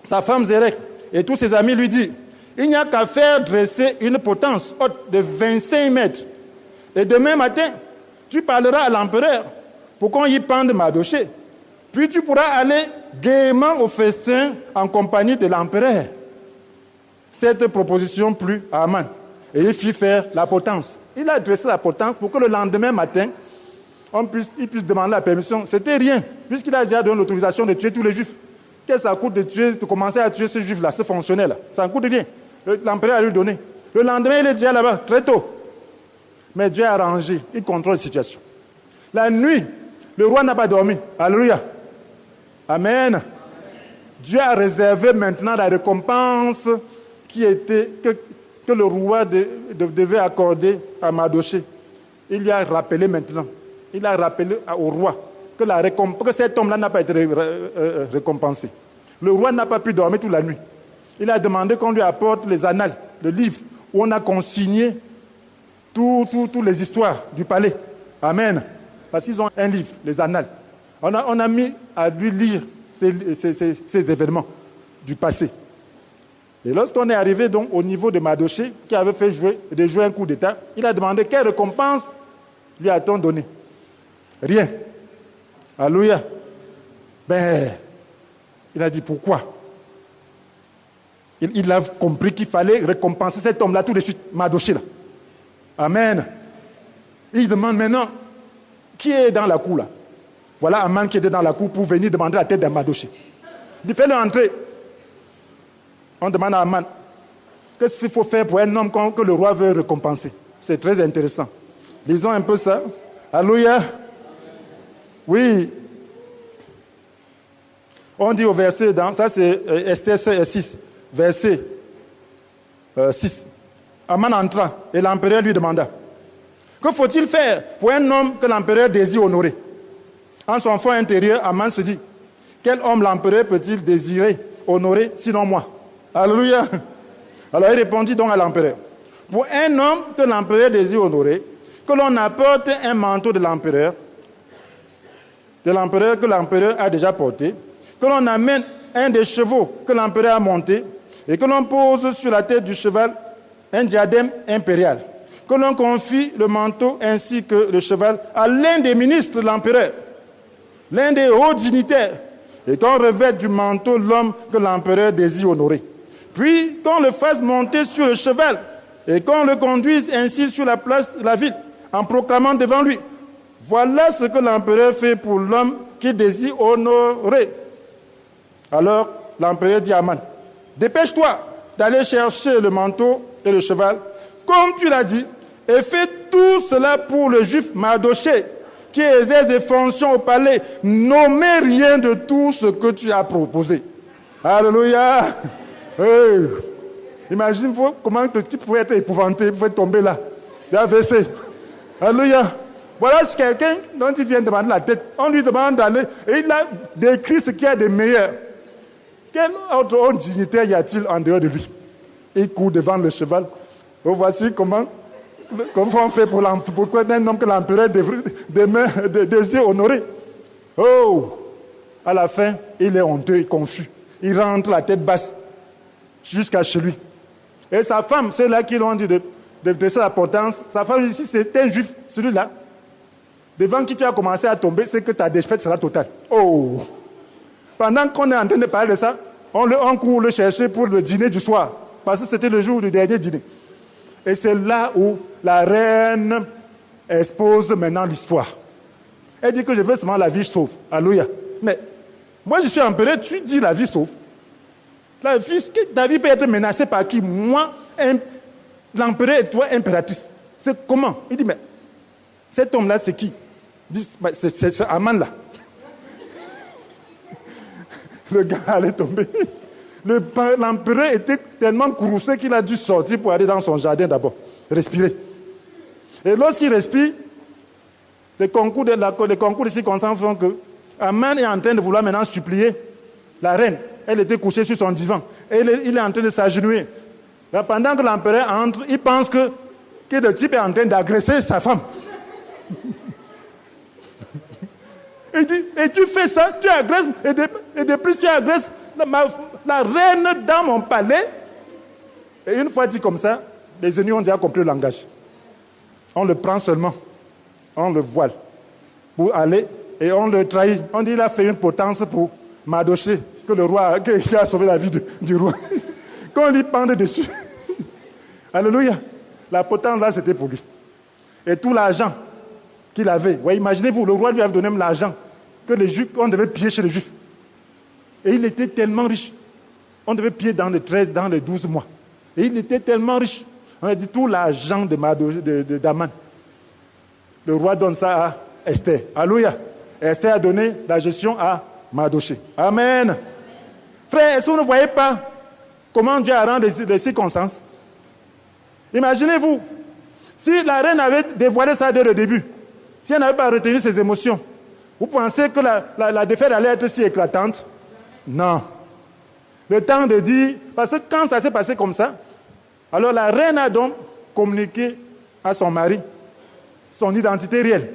sa femme Zérek et tous ses amis lui disent, il n'y a qu'à faire dresser une potence haute de 25 mètres. Et demain matin, tu parleras à l'empereur pour qu'on y pende Mardochée. Puis tu pourras aller gaiement au festin en compagnie de l'empereur. Cette proposition plut à Aman. Et il fit faire la potence. Il a dressé la potence pour que le lendemain matin, il puisse demander la permission. C'était rien, puisqu'il a déjà donné l'autorisation de tuer tous les juifs. Qu'est-ce que ça coûte de commencer à tuer ce juif-là, ce fonctionnaire-là? Ça ne coûte rien. L'empereur a lui donné. Le lendemain, il est déjà là-bas, très tôt. Mais Dieu a arrangé, il contrôle la situation. La nuit, le roi n'a pas dormi. Alléluia. Amen. Dieu a réservé maintenant la récompense que le roi devait accorder à Mardochée. Il lui a rappelé maintenant. Il a rappelé au roi que cet homme-là n'a pas été récompensé. Le roi n'a pas pu dormir toute la nuit. Il a demandé qu'on lui apporte les annales, le livre, où on a consigné toutes les histoires du palais. Amen. Parce qu'ils ont un livre, les annales. On a mis à lui lire ces événements du passé. Et lorsqu'on est arrivé donc au niveau de Mardochée, qui avait fait jouer un coup d'État, il a demandé quelle récompense lui a-t-on donné? Rien. Alléluia. Il a dit pourquoi? Il a compris qu'il fallait récompenser cet homme-là tout de suite, Mardochée là. Amen. Il demande maintenant, qui est dans la cour là? Voilà Aman qui était dans la cour pour venir demander la tête de Mardochée. Il fait l'entrée. On demande à Aman, qu'est-ce qu'il faut faire pour un homme que le roi veut récompenser? C'est très intéressant. Lisons un peu ça. Alléluia. Oui. On dit au verset, ça c'est Esther 6, verset 6. Aman entra et l'empereur lui demanda, que faut-il faire pour un homme que l'empereur désire honorer? En son fond intérieur, Aman se dit, quel homme l'empereur peut-il désirer honorer sinon moi? Alléluia. Alors il répondit donc à l'empereur, pour un homme que l'empereur désire honorer, que l'on apporte un manteau de l'empereur que l'empereur a déjà porté, que l'on amène un des chevaux que l'empereur a monté et que l'on pose sur la tête du cheval un diadème impérial, que l'on confie le manteau ainsi que le cheval à l'un des ministres de l'empereur, l'un des hauts dignitaires, et qu'on revête du manteau l'homme que l'empereur désire honorer. Puis qu'on le fasse monter sur le cheval et qu'on le conduise ainsi sur la place de la ville en proclamant devant lui, voilà ce que l'empereur fait pour l'homme qui désire honorer. Alors l'empereur dit à Aman, dépêche-toi d'aller chercher le manteau et le cheval, comme tu l'as dit, et fais tout cela pour le juif Mardochée, qui exerce des fonctions au palais. N'omets rien de tout ce que tu as proposé. Alléluia. Hey. Imagine comment tu pouvais être épouvanté, tu pouvais tomber là. Il a versé. Alléluia. Voilà quelqu'un dont il vient demander la tête. On lui demande d'aller. Et il a décrit ce qu'il y a de meilleur. Quel autre homme dignitaire y a-t-il en dehors de lui? Il court devant le cheval. Oh, voici comment on fait pour un homme que l'empereur désire honorer. Oh! À la fin, il est honteux et confus. Il rentre la tête basse jusqu'à chez lui. Et sa femme, ceux-là qui l'ont dit de cette importance, sa femme ici, c'est un juif, celui-là. Devant qui tu as commencé à tomber, c'est que ta défaite sera totale. Oh! Pendant qu'on est en train de parler de ça, on court le chercher pour le dîner du soir. Parce que c'était le jour du dernier dîner. Et c'est là où la reine expose maintenant l'histoire. Elle dit que je veux seulement la vie sauve. Alléluia. Mais moi, je suis empereur, tu dis la vie sauve. Ta vie peut être menacée par qui? Moi, l'empereur et toi, impératrice. C'est comment? Il dit, mais cet homme-là, c'est qui? Il dit, c'est Aman là. Le gars allait tomber. L'empereur était tellement courroucé qu'il a dû sortir pour aller dans son jardin d'abord, respirer. Et lorsqu'il respire, les concours de circonstances font que Aman est en train de vouloir maintenant supplier la reine. Elle était couchée sur son divan. Et il est en train de s'agenouiller. Pendant que l'empereur entre, il pense que le type est en train d'agresser sa femme. Il dit, et tu fais ça, tu agresses, et de plus tu agresses la reine dans mon palais. Et une fois dit comme ça, les ennemis ont déjà compris le langage. On le prend seulement, on le voile pour aller, et on le trahit. On dit qu'il a fait une potence pour Mardochée, que le roi, qui a sauvé la vie du roi. Qu'on lui pende dessus. Alléluia. La potence là, c'était pour lui. Et tout l'argent qu'il avait. Ouais, imaginez-vous, le roi lui avait donné même l'argent que les Juifs, on devait piller chez les Juifs. Et il était tellement riche. On devait piller dans les 13, dans les 12 mois. Et il était tellement riche. On a dit tout l'argent d'Aman. Le roi donne ça à Esther. Alléluia. Esther a donné la gestion à Mardoché. Amen. Frère, est-ce que vous ne voyez pas comment Dieu arrange les circonstances? Imaginez-vous, si la reine avait dévoilé ça dès le début, si elle n'avait pas retenu ses émotions, vous pensez que la défaite allait être si éclatante? Non. Le temps de dire, parce que quand ça s'est passé comme ça, alors la reine a donc communiqué à son mari son identité réelle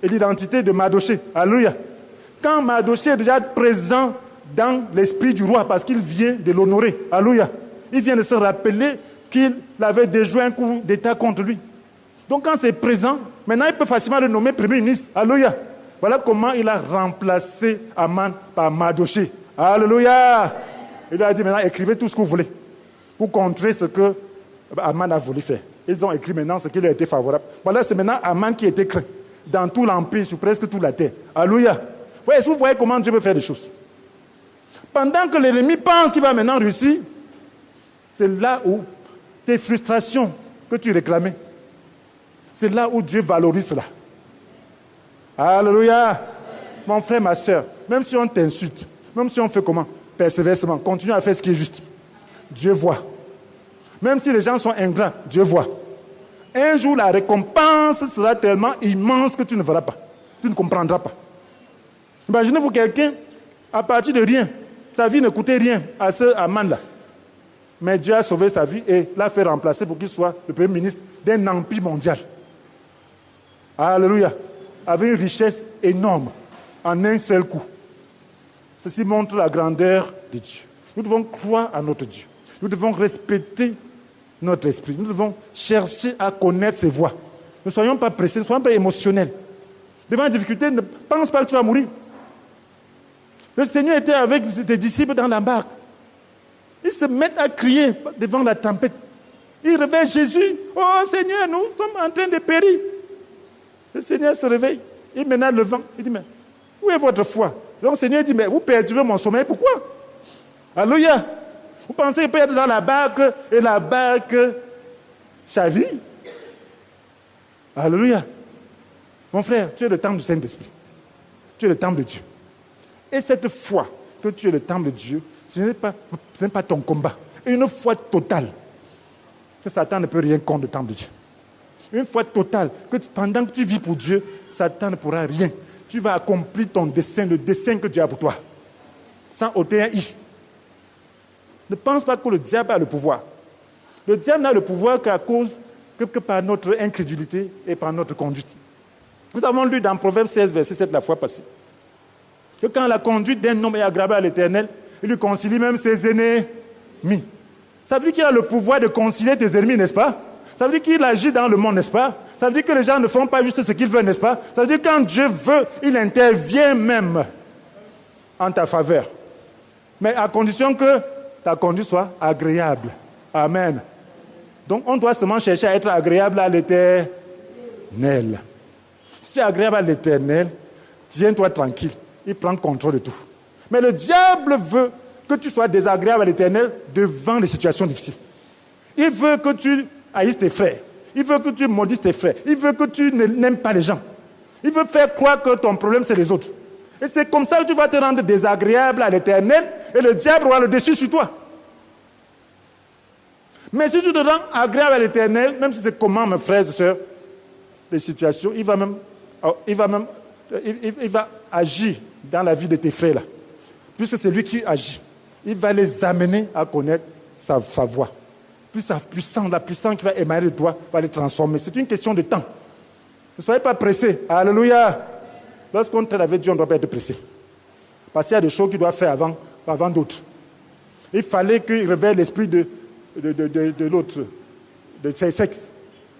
et l'identité de Mardoché. Alléluia. Quand Mardoché est déjà présent dans l'esprit du roi, parce qu'il vient de l'honorer. Alléluia. Il vient de se rappeler qu'il avait déjoué un coup d'État contre lui. Donc quand c'est présent, maintenant il peut facilement le nommer Premier ministre. Alléluia. Voilà comment il a remplacé Aman par Mardoché. Alléluia. Il a dit maintenant écrivez tout ce que vous voulez pour contrer ce que Aman a voulu faire. Ils ont écrit maintenant ce qui leur a été favorable. Voilà, c'est maintenant Aman qui était craint dans tout l'empire, sur presque toute la terre. Alléluia. Est-ce que vous voyez comment Dieu peut faire des choses? Pendant que l'ennemi pense qu'il va maintenant réussir, c'est là où tes frustrations que tu réclamais, c'est là où Dieu valorise cela. Alléluia. Mon frère, ma soeur, même si on t'insulte, même si on fait comment? Persévérément, continue à faire ce qui est juste. Dieu voit. Même si les gens sont ingrats, Dieu voit. Un jour, la récompense sera tellement immense que tu ne verras pas. Tu ne comprendras pas. Imaginez-vous quelqu'un, à partir de rien, sa vie ne coûtait rien à ce Aman-là. Mais Dieu a sauvé sa vie et l'a fait remplacer pour qu'il soit le premier ministre d'un empire mondial. Alléluia. Avec une richesse énorme, en un seul coup. Ceci montre la grandeur de Dieu. Nous devons croire à notre Dieu. Nous devons respecter notre esprit. Nous devons chercher à connaître ses voies. Ne soyons pas pressés, ne soyons pas émotionnels. Devant la difficulté, ne pense pas que tu vas mourir. Le Seigneur était avec ses disciples dans la barque. Ils se mettent à crier devant la tempête. Ils réveillent Jésus. Oh Seigneur, nous sommes en train de périr. Le Seigneur se réveille. Il menace le vent. Il dit, mais où est votre foi? Donc le Seigneur dit, mais vous perturbez mon sommeil. Pourquoi? Alléluia. Vous pensez qu'il peut être dans la barque et la barque chavire? Alléluia. Mon frère, tu es le temple du Saint-Esprit. Tu es le temple de Dieu. Et cette foi que tu es le temple de Dieu, ce n'est pas ton combat. Une foi totale. Que Satan ne peut rien contre le temple de Dieu. Une foi totale. Que pendant que tu vis pour Dieu, Satan ne pourra rien. Tu vas accomplir ton dessein, le dessein que Dieu a pour toi. Sans ôter un i. Ne pense pas que le diable a le pouvoir. Le diable n'a le pouvoir qu'à cause que par notre incrédulité et par notre conduite. Nous avons lu dans Proverbe 16, verset 7 la fois passée, que quand la conduite d'un homme est agréable à l'Éternel, il lui concilie même ses ennemis. Ça veut dire qu'il a le pouvoir de concilier tes ennemis, n'est-ce pas? Ça veut dire qu'il agit dans le monde, n'est-ce pas? Ça veut dire que les gens ne font pas juste ce qu'ils veulent, n'est-ce pas? Ça veut dire que quand Dieu veut, il intervient même en ta faveur. Mais à condition que ta conduite soit agréable. Amen. Donc on doit seulement chercher à être agréable à l'Éternel. Si tu es agréable à l'Éternel, tiens-toi tranquille. Il prend le contrôle de tout. Mais le diable veut que tu sois désagréable à l'Éternel devant les situations difficiles. Il veut que tu haïsses tes frères. Il veut que tu maudisses tes frères. Il veut que tu n'aimes pas les gens. Il veut faire croire que ton problème, c'est les autres. Et c'est comme ça que tu vas te rendre désagréable à l'Éternel et le diable aura le dessus sur toi. Mais si tu te rends agréable à l'Éternel, même si c'est comment, mes frères et sœurs, les situations, il va agir dans la vie de tes frères là. Puisque c'est lui qui agit. Il va les amener à connaître sa voie. Puis sa puissance, la puissance qui va émaner de toi, va les transformer. C'est une question de temps. Ne soyez pas pressés. Alléluia. Lorsqu'on traite avec Dieu, on ne doit pas être pressé. Parce qu'il y a des choses qu'il doit faire avant d'autres. Il fallait qu'il révèle l'esprit de l'autre, de ses sexes.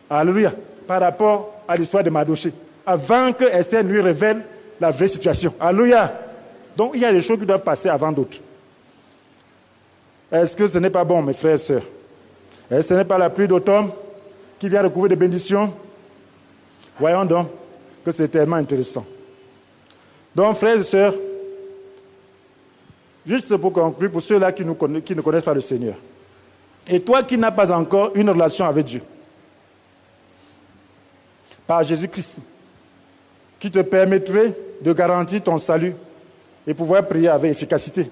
Alléluia. Par rapport à l'histoire de Mardoché. Avant que Esther lui révèle la vraie situation. Alléluia. Donc il y a des choses qui doivent passer avant d'autres. Est-ce que ce n'est pas bon, mes frères et sœurs? Est-ce que ce n'est pas la pluie d'automne qui vient recouvrir des bénédictions? Voyons donc. que c'est tellement intéressant. Donc, frères et sœurs, juste pour conclure, pour ceux-là qui ne connaissent pas le Seigneur, et toi qui n'as pas encore une relation avec Dieu, par Jésus-Christ, qui te permettrait de garantir ton salut et pouvoir prier avec efficacité.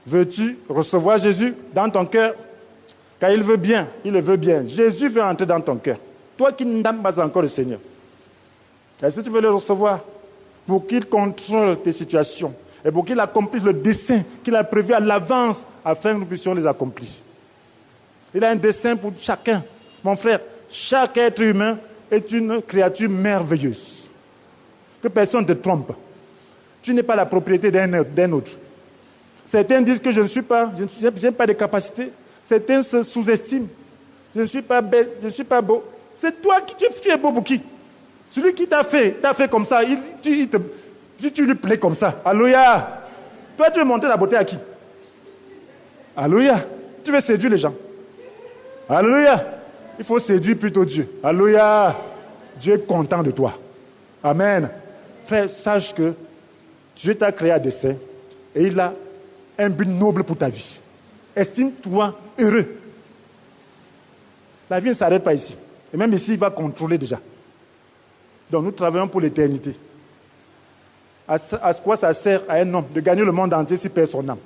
Veux-tu recevoir Jésus dans ton cœur? Car il veut bien, il le veut bien. Jésus veut entrer dans ton cœur. Toi qui n'as pas encore le Seigneur, est-ce que tu veux le recevoir pour qu'il contrôle tes situations et pour qu'il accomplisse le dessein qu'il a prévu à l'avance afin que nous puissions les accomplir? Il a un dessein pour chacun. Mon frère, chaque être humain est une créature merveilleuse. Que personne ne te trompe. Tu n'es pas la propriété d'un autre. Certains disent que je n'ai pas de capacité. Certains se sous-estiment. Je ne suis pas belle, je ne suis pas beau. C'est toi qui tu es beau pour qui? Celui qui t'a fait comme ça, tu lui plais comme ça. Alléluia. Toi, tu veux montrer la beauté à qui? Alléluia. Tu veux séduire les gens. Alléluia. Il faut séduire plutôt Dieu. Alléluia. Dieu est content de toi. Amen. Frère, sache que Dieu t'a créé à dessein et il a un but noble pour ta vie. Estime-toi heureux. La vie ne s'arrête pas ici. Et même ici, il va contrôler déjà. Donc nous travaillons pour l'éternité. À quoi ça sert à un homme de gagner le monde entier s'il perd son âme?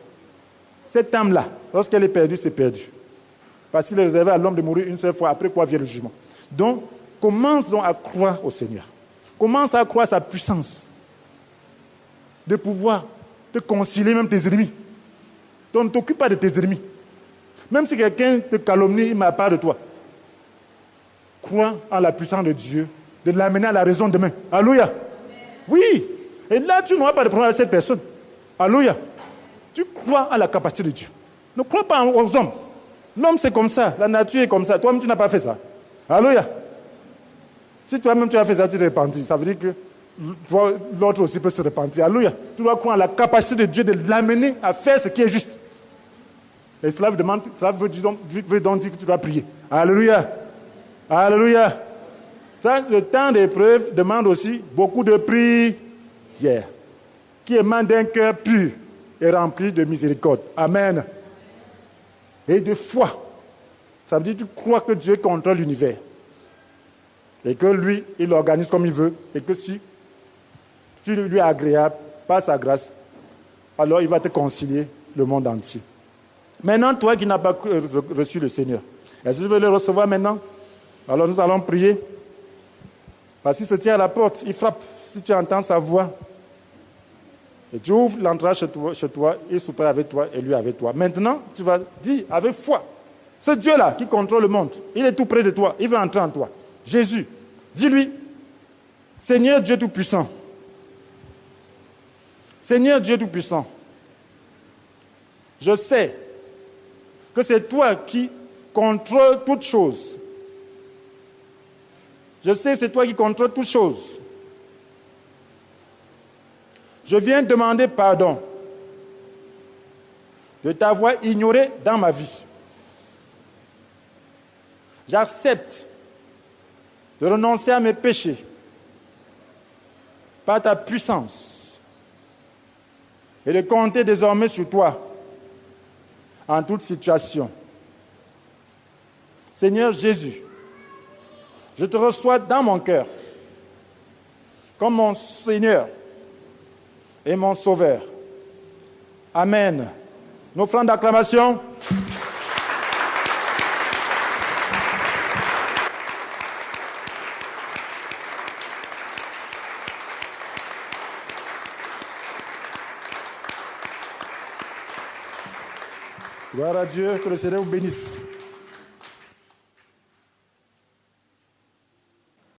Cette âme-là, lorsqu'elle est perdue, c'est perdu. Parce qu'il est réservé à l'homme de mourir une seule fois, après quoi vient le jugement. Donc, commence donc à croire au Seigneur. Commence à croire sa puissance de pouvoir te concilier même tes ennemis. Donc ne t'occupe pas de tes ennemis. Même si quelqu'un te calomnie, il m'a part de toi. Crois en la puissance de Dieu, de l'amener à la raison demain. Alléluia. Oui. Et là, tu n'auras pas de problème avec cette personne. Alléluia. Tu crois à la capacité de Dieu. Ne crois pas aux hommes. L'homme, c'est comme ça. La nature est comme ça. Toi-même, tu n'as pas fait ça. Alléluia. Si toi-même, tu as fait ça, tu te repentis. Ça veut dire que toi, l'autre aussi peut se repentir. Alléluia. Tu dois croire à la capacité de Dieu de l'amener à faire ce qui est juste. Et cela veut donc dire que tu dois prier. Alléluia. Alléluia. Ça, le temps d'épreuve demande aussi beaucoup de prière, qui émane d'un cœur pur et rempli de miséricorde. Amen. Et de foi. Ça veut dire que tu crois que Dieu contrôle l'univers. Et que lui, il l'organise comme il veut. Et que si tu lui es agréable, par sa grâce, alors il va te concilier le monde entier. Maintenant, toi qui n'as pas reçu le Seigneur, est-ce que tu veux le recevoir maintenant? Alors nous allons prier. Parce qu'il se tient à la porte, il frappe. Si tu entends sa voix, et tu ouvres l'entrée chez toi, il soupère avec toi et lui avec toi. Maintenant, tu vas dire avec foi, ce Dieu-là qui contrôle le monde, il est tout près de toi, il veut entrer en toi. Jésus, dis-lui, Seigneur Dieu Tout-Puissant, Seigneur Dieu Tout-Puissant, je sais que c'est toi qui contrôles toutes choses. Je sais que c'est toi qui contrôles toutes choses. Je viens demander pardon de t'avoir ignoré dans ma vie. J'accepte de renoncer à mes péchés par ta puissance et de compter désormais sur toi en toute situation. Seigneur Jésus, je te reçois dans mon cœur comme mon Seigneur et mon Sauveur. Amen. Une offrande d'acclamation. Gloire à Dieu, que le Seigneur vous bénisse.